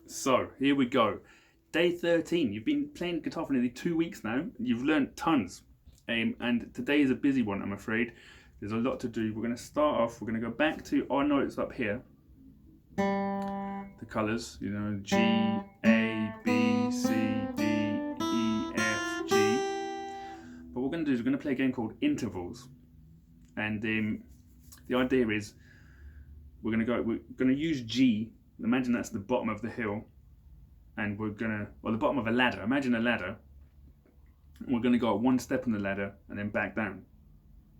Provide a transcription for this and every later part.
So here we go. Day 13. You've been playing guitar for nearly 2 weeks now. You've learned tons. And today is a busy one, I'm afraid. There's a lot to do. We're going to start off. We're going to go back to our notes up here. The colours, you know, G, A, B, C, D, E, F, G. But what we're going to do is we're going to play a game called intervals. And the idea is we're going to use G. Imagine that's the bottom of the hill, and we're gonna, or the bottom of a ladder. Imagine a ladder. We're gonna go up one step on the ladder and then back down,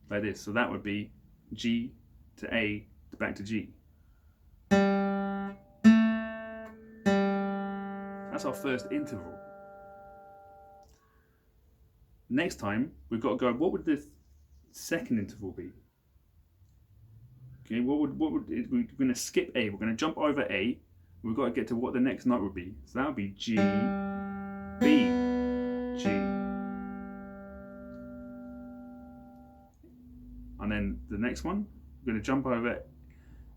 like this. So that would be G to A to back to G. That's our first interval. Next time we've got to go. What would the second interval be? Okay, what would we're going to skip A. We're going to jump over A. We've got to get to what the next note would be. So that would be G, B, G. And then the next one, we're going to jump over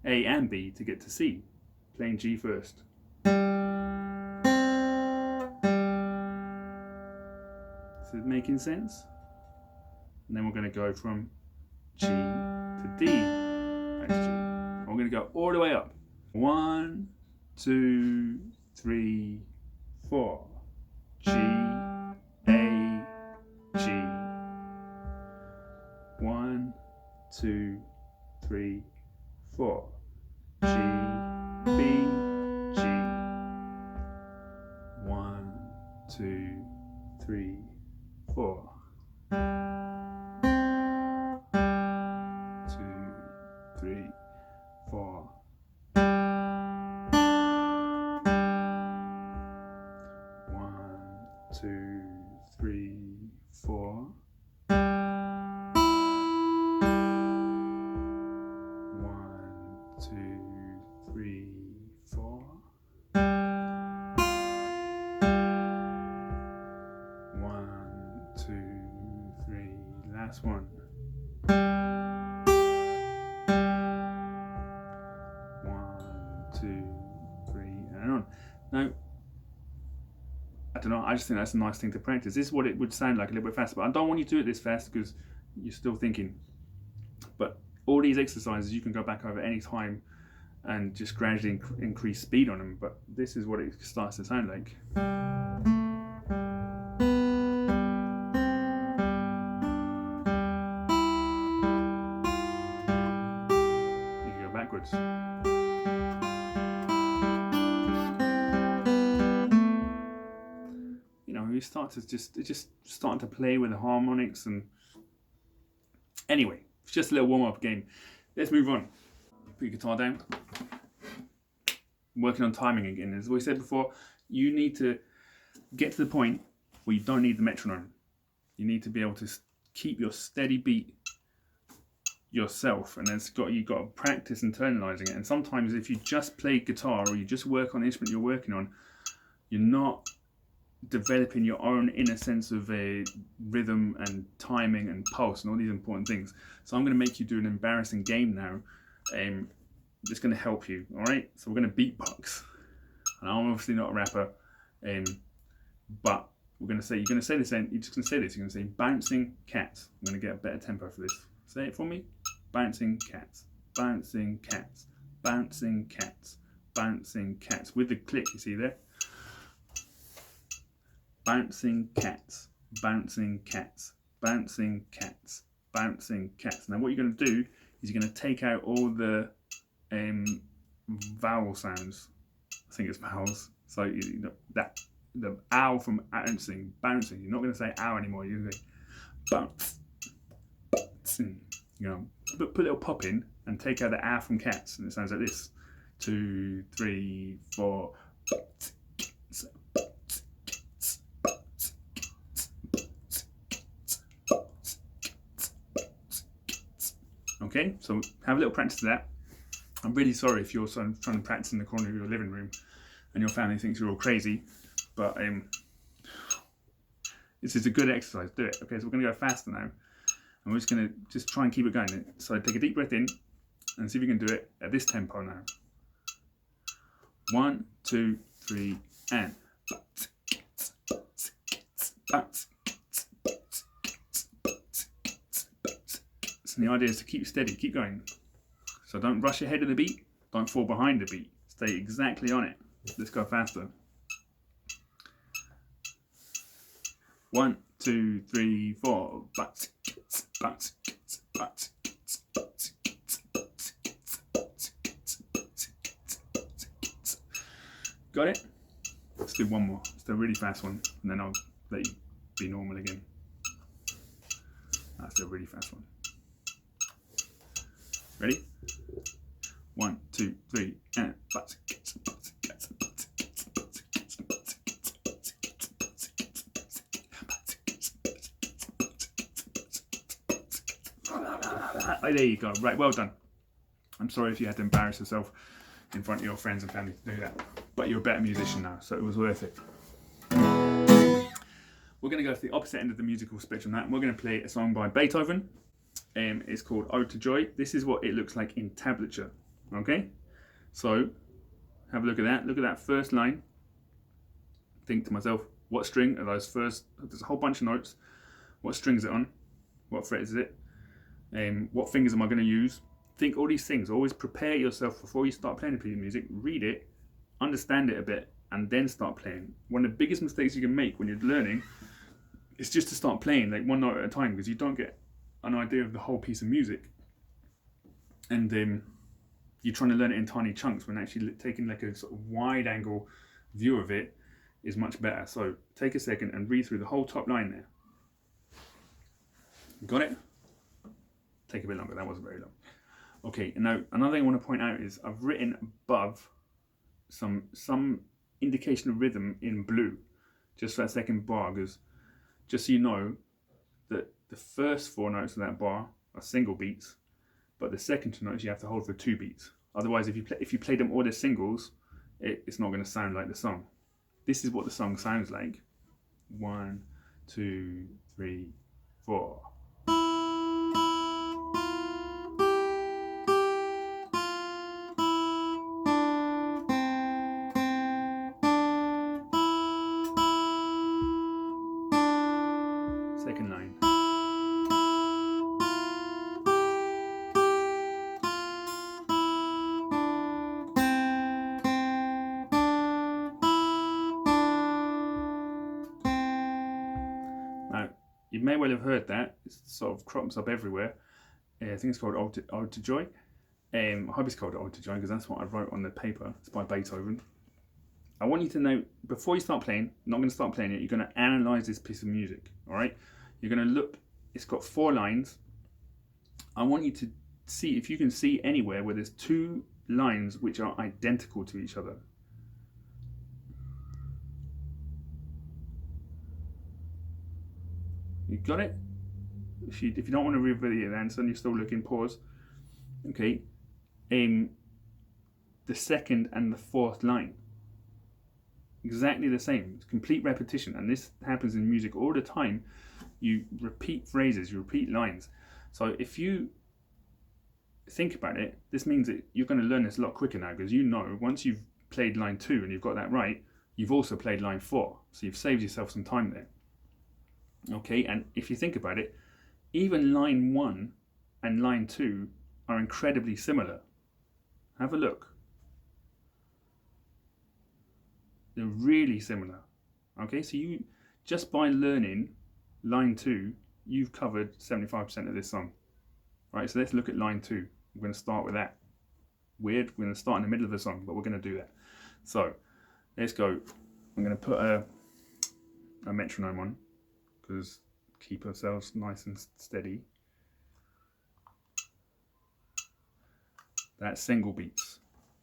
A and B to get to C, playing G first. Is it making sense? And then we're going to go from G to D. I'm going to go all the way up. 1, 2, 3, 4. G, A, G. 1, 2, 3, 4. G, B, G. 1, 2, 3, 4. 2, 3, 4. 1, 2, 3, 4. 1, 2, 3, 4. 1, 2, 3. Last one. 1, 2, 3, and on. Now, I don't know, I just think that's a nice thing to practice. This is what it would sound like a little bit faster, but I don't want you to do it this fast because you're still thinking. But all these exercises you can go back over any time and just gradually increase speed on them, but this is what it starts to sound like. You can go backwards. You start to just starting to play with the harmonics, and anyway, it's just a little warm-up game. Let's move on. Put your guitar down. I'm working on timing again. As we said before, you need to get to the point where you don't need the metronome. You need to be able to keep your steady beat yourself, and you've got to practice internalizing it. And sometimes if you just play guitar or you just work on an instrument you're working on, you're not developing your own inner sense of a rhythm and timing and pulse and all these important things. So I'm going to make you do an embarrassing game now. It's going to help you. All right. So we're going to beatbox. And I'm obviously not a rapper, but you're going to say this. You're just going to say this. You're going to say bouncing cats. I'm going to get a better tempo for this. Say it for me. Bouncing cats. Bouncing cats. Bouncing cats. Bouncing cats. With the click, you see there. Bouncing cats, bouncing cats, bouncing cats, bouncing cats. Now what you're going to do is you're going to take out all the vowel sounds. I think it's vowels. So that the ow from bouncing, bouncing. You're not going to say ow anymore. You're going to say bounce, bouncing. Put a little pop in and take out the ow from cats, and it sounds like this: 2, 3, 4. Okay, so have a little practice of that. I'm really sorry if you're trying to practice in the corner of your living room and your family thinks you're all crazy, but this is a good exercise. Do it. Okay, so we're going to go faster now, and we're just going to try and keep it going. So take a deep breath in and see if you can do it at this tempo now. 1, 2, 3, and. And the idea is to keep steady, keep going. So don't rush ahead of the beat, don't fall behind the beat. Stay exactly on it. Let's go faster. 1, 2, 3, 4. Got it? Let's do one more. Let's do a really fast one, and then I'll let you be normal again. Let's do a really fast one. Ready? 1, 2, 3, and there you go. Right, well done. I'm sorry if you had to embarrass yourself in front of your friends and family to do that, but you're a better musician now, so it was worth it. We're going to go to the opposite end of the musical spectrum now, and we're going to play a song by Beethoven. It's called Ode to Joy. This is what it looks like in tablature. Okay? So, have a look at that. Look at that first line. Think to myself, what string are those first? There's a whole bunch of notes. What string is it on? What fret is it? What fingers am I going to use? Think all these things. Always prepare yourself before you start playing a piece of music. Read it, understand it a bit, and then start playing. One of the biggest mistakes you can make when you're learning is just to start playing like one note at a time, because you don't get an idea of the whole piece of music, and you're trying to learn it in tiny chunks, when actually taking like a sort of wide angle view of it is much better. So take a second and read through the whole top line there. Got it? Take a bit longer, that wasn't very long. Okay, and now another thing I want to point out is I've written above some indication of rhythm in blue, just for that second bar, because just so you know that the first 4 notes of that bar are single beats, but the second 2 notes you have to hold for 2 beats. Otherwise, if you play them all as singles, it's not going to sound like the song. This is what the song sounds like. 1, 2, 3, 4. Second line. Now, you may well have heard that. It sort of crops up everywhere. I think it's called Ode to Joy. I hope it's called Ode to Joy, because that's what I wrote on the paper. It's by Beethoven. I want you to know, before you start playing, not going to start playing it, you're going to analyse this piece of music, all right? You're going to look, it's got 4 lines. I want you to see if you can see anywhere where there's 2 lines which are identical to each other. You got it? If you don't want to reveal the answer and you're still looking, pause. Okay. The second and the 4th line. Exactly the same. It's complete repetition, and this happens in music all the time. You repeat phrases, you repeat lines. So if you think about it, this means that you're going to learn this a lot quicker now, because you know once you've played line 2 and you've got that right, you've also played line 4. So you've saved yourself some time there. Okay, and if you think about it, even line 1 and line 2 are incredibly similar. Have a look. They're really similar. Okay, so you, just by learning line 2, you've covered 75% of this song. Right, so let's look at line 2. We're going to start with that. Weird, we're going to start in the middle of the song, but we're going to do that. So, let's go. I'm going to put a metronome on, because keep ourselves nice and steady. That's single beats.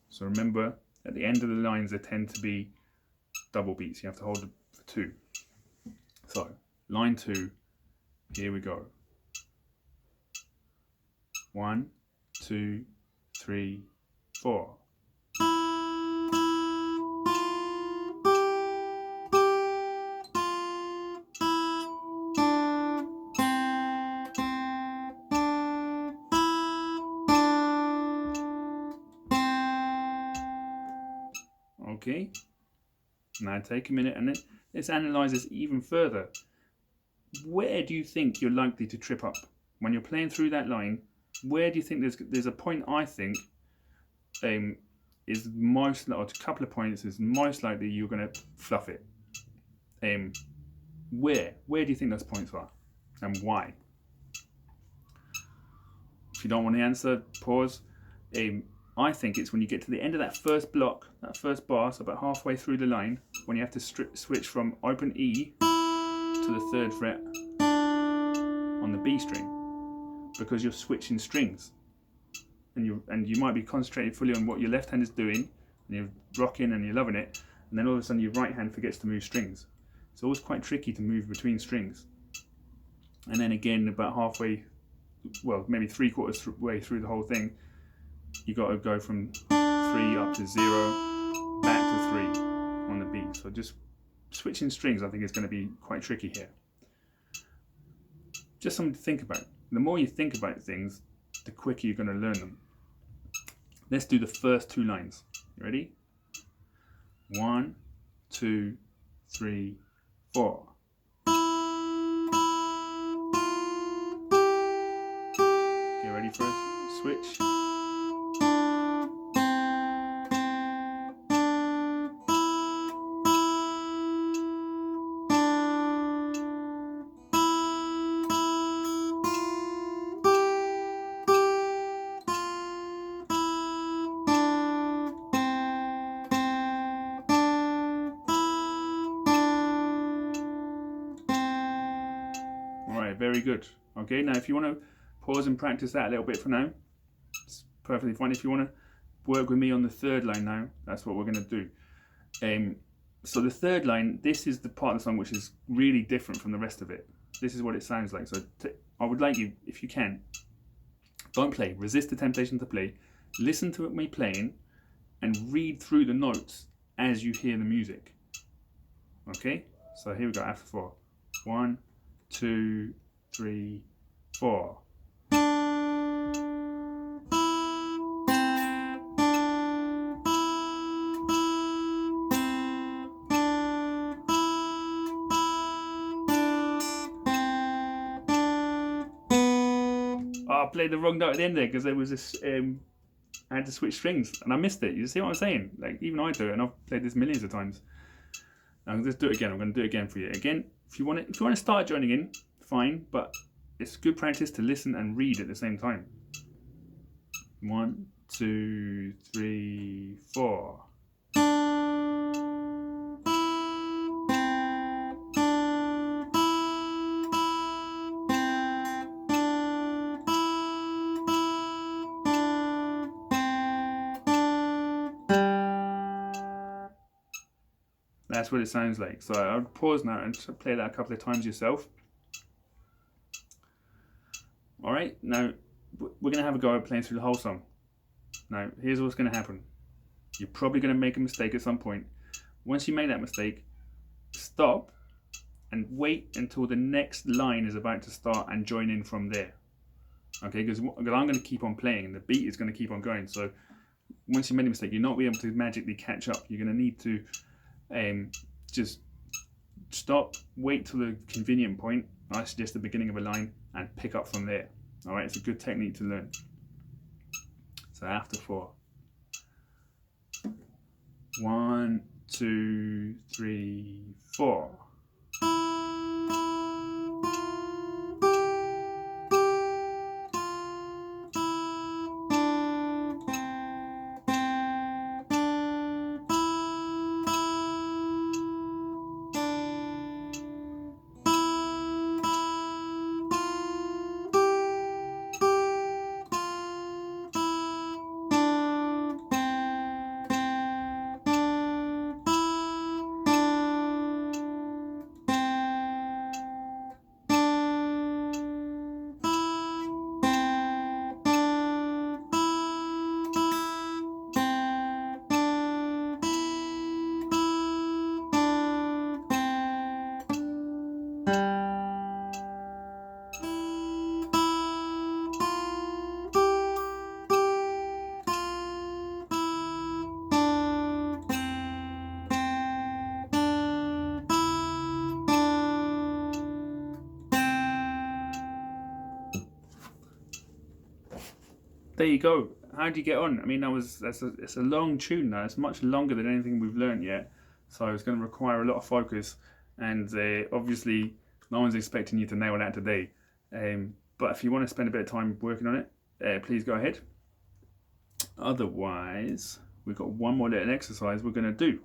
So remember, at the end of the lines, there tend to be double beats. You have to hold it for 2. So, line 2, here we go. 1, 2, 3, 4. Okay, Now take a minute and let's analyse this even further. Where do you think you're likely to trip up? When you're playing through that line, where do you think there's a point I think is most, or a couple of points is most likely you're going to fluff it. Where do you think those points are and why? If you don't want to answer, pause. I think it's when you get to the end of that first block, that first bar, so about halfway through the line, when you have to switch from open E to the 3rd fret on the B string, because you're switching strings, and you might be concentrating fully on what your left hand is doing, and you're rocking and you're loving it, and then all of a sudden your right hand forgets to move strings. It's always quite tricky to move between strings. And then again, about halfway, well, maybe 3/4 way through the whole thing, you got to go from 3 up to 0, back to 3 on the B. So just switching strings, I think, is going to be quite tricky here. Just something to think about. The more you think about things, the quicker you're going to learn them. Let's do the first 2 lines. You ready? 1, 2, 3, 4. Get ready for a switch. Very good. Okay, now if you want to pause and practice that a little bit for now, it's perfectly fine. If you want to work with me on the 3rd line now, that's what we're going to do. So the 3rd line, this is the part of the song which is really different from the rest of it. This is what it sounds like. So I would like you, if you can, don't play. Resist the temptation to play. Listen to me playing and read through the notes as you hear the music. Okay, so here we go, after 4. 1, 2, 3, 4. Oh, I played the wrong note at the end there because there was this. I had to switch strings and I missed it. You see what I'm saying? Like, even I do it, and I've played this millions of times. Now let's do it again. I'm going to do it again for you. Again, if you want to start joining in, fine, but it's good practice to listen and read at the same time. 1, 2, 3, 4. That's what it sounds like. So I'll pause now and play that a couple of times yourself. Alright, now we're going to have a go at playing through the whole song. Now, here's what's going to happen. You're probably going to make a mistake at some point. Once you make that mistake, stop and wait until the next line is about to start and join in from there. Okay, because I'm going to keep on playing and the beat is going to keep on going. So once you make a mistake, you're not going to be able to magically catch up. You're going to need to just stop, wait till the convenient point, I suggest the beginning of a line, and pick up from there. Alright, it's a good technique to learn. So after 4. 1, 2, 3, 4. there you go. How do you get on? I mean, it's a long tune now. It's much longer than anything we've learned yet. So it's going to require a lot of focus. And obviously, no one's expecting you to nail that today. But if you want to spend a bit of time working on it, please go ahead. Otherwise, we've got one more little exercise we're going to do.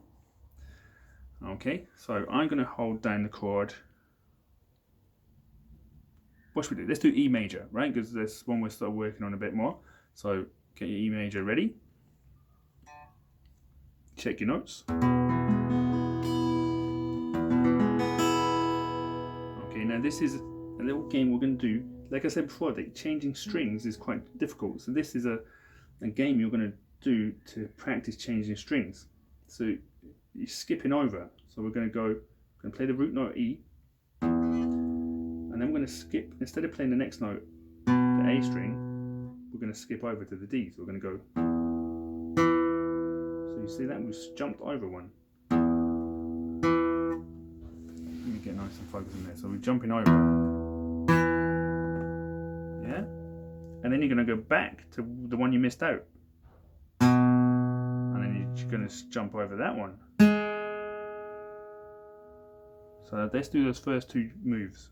Okay, so I'm going to hold down the chord. What should we do? Let's do E major, right? Because this one we'll start working on a bit more. So get your E major ready. Check your notes. Okay, now this is a little game we're going to do. Like I said before, changing strings is quite difficult. So this is a game you're going to do to practice changing strings. So you're skipping over. So we're going to play the root note E. And then we're going to skip, instead of playing the next note, the A string, we're going to skip over to the D. So we're going to go. So you see that? We've jumped over one. Let me get nice and focused in there. So we're jumping over. Yeah? And then you're going to go back to the one you missed out. And then you're going to jump over that one. So let's do those first two moves.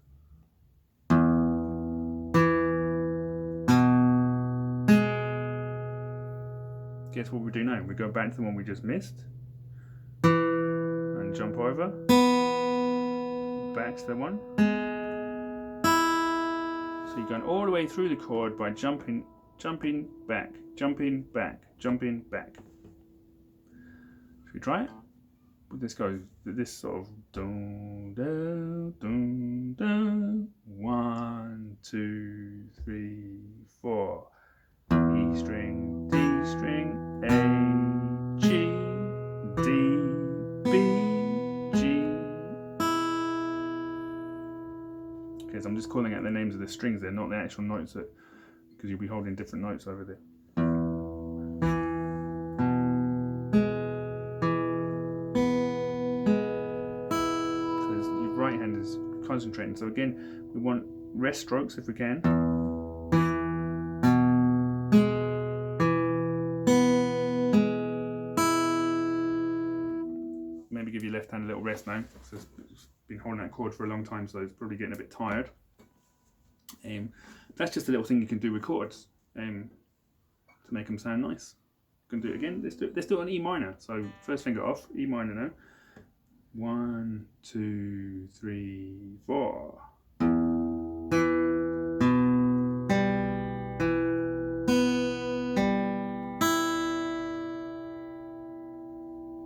Guess what we do now? We go back to the one we just missed and jump over, back to the one. So you're going all the way through the chord by jumping back, jumping back, jumping back. Should we try it? This goes, this sort of dun, dun, dun, dun. 1, 2, 3, 4. E string, D string, A, G, D, B, G. Okay, so I'm just calling out the names of the strings there, not the actual notes, because you'll be holding different notes over there. So your right hand is concentrating. So again, we want rest strokes if we can. Maybe give your left hand a little rest now. So it's been holding that chord for a long time, so it's probably getting a bit tired. That's just a little thing you can do with chords to make them sound nice. You can do it again. Let's do it on E minor. So first finger off, E minor now. 1, 2, 3, 4.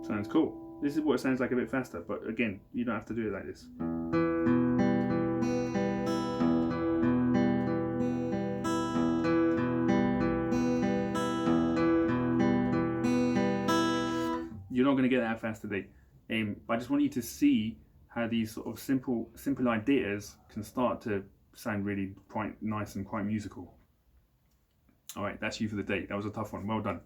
Sounds cool. This is what it sounds like a bit faster, but again, you don't have to do it like this. You're not going to get that fast today. But I just want you to see how these sort of simple ideas can start to sound really quite nice and quite musical. Alright, that's you for the day. That was a tough one. Well done.